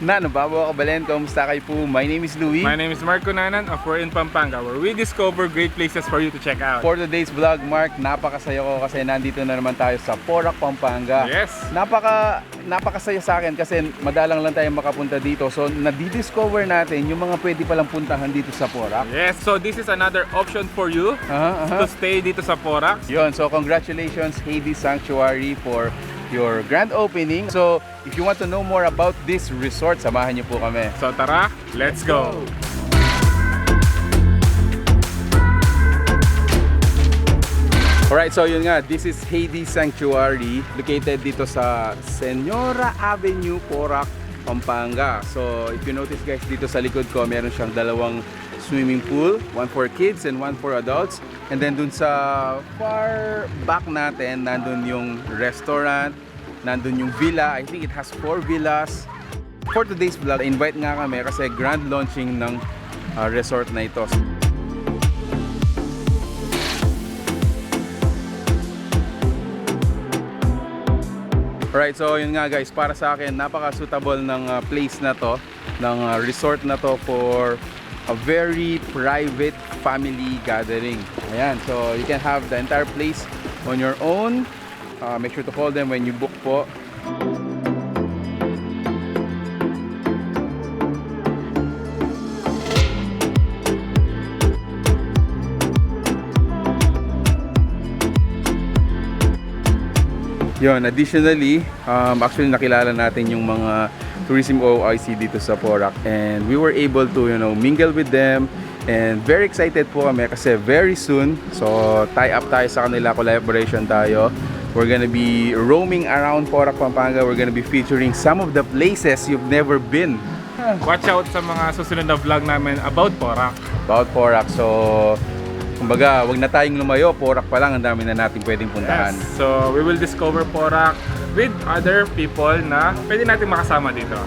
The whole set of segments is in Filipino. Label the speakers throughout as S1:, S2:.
S1: Nababaw Kabalen, kamusta kayo po? My name is Louie.
S2: My name is Marco Nanan of We're in Pampanga, where we discover great places for you to check out.
S1: For today's vlog, Mark, napakasaya ko kasi nandito na naman tayo sa Porac, Pampanga.
S2: Yes.
S1: Napakasaya sa akin kasi madalang lang tayo makapunta dito. So, nadidiscover natin yung mga pwede palang puntahan dito sa Porac.
S2: Yes, so this is another option for you to stay dito sa Porac.
S1: Yun, so congratulations Heidi Sanctuary for your grand opening. So, if you want to know more about this resort, samahan niyo po kami.
S2: So tara, let's go!
S1: Alright, so yun nga, this is Heidi Sanctuary, located dito sa Señora Avenue, Porac, Pampanga. So, if you notice guys, dito sa likod ko, meron siyang dalawang swimming pool, one for kids and one for adults. And then dun sa far back natin, nandun yung restaurant, nandun yung villa. I think it has 4 villas. For today's vlog, invite nga kami kasi grand launching ng resort na ito. Alright, so yun nga guys, para sa akin, napaka-suitable ng place na to, ng resort na to for a very private family gathering. Ayan, so you can have the entire place on your own. Make sure to call them when you book po. Yun, additionally, actually nakilala natin yung mga tourism OIC dito sa Porac, and we were able to, mingle with them, and very excited po kami kasi very soon, so tie up tayo sa kanila, collaboration tayo. We're gonna be roaming around Porac, Pampanga. We're gonna be featuring some of the places you've never been.
S2: Watch out sa mga susunod na vlog namin about Porac.
S1: About Porac, so kumbaga, wag na tayong lumayo, Porac pa lang, ang dami na natin pwedeng puntahan.
S2: Yes. So we will discover Porac with other people na pwede natin makasama dito.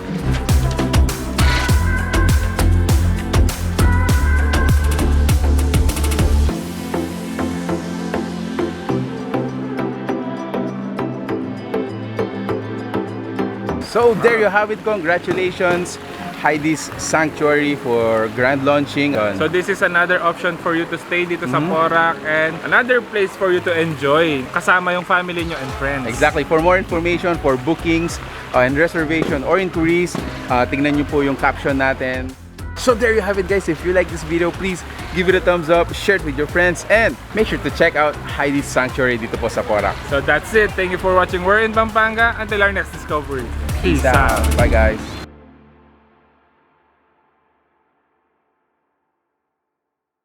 S1: So there you have it. Congratulations Heidi's Sanctuary for grand launching.
S2: So this is another option for you to stay dito sa Porac, and another place for you to enjoy kasama yung family nyo and friends.
S1: Exactly. For more information, for bookings and reservation or inquiries, tingnan nyo po yung caption natin. So there you have it guys. If you like this video, please give it a thumbs up, share it with your friends, and make sure to check out Heidi's Sanctuary dito po sa Porac.
S2: So that's it. Thank you for watching We're in Pampanga. Until our next discovery. Peace out.
S1: Bye guys.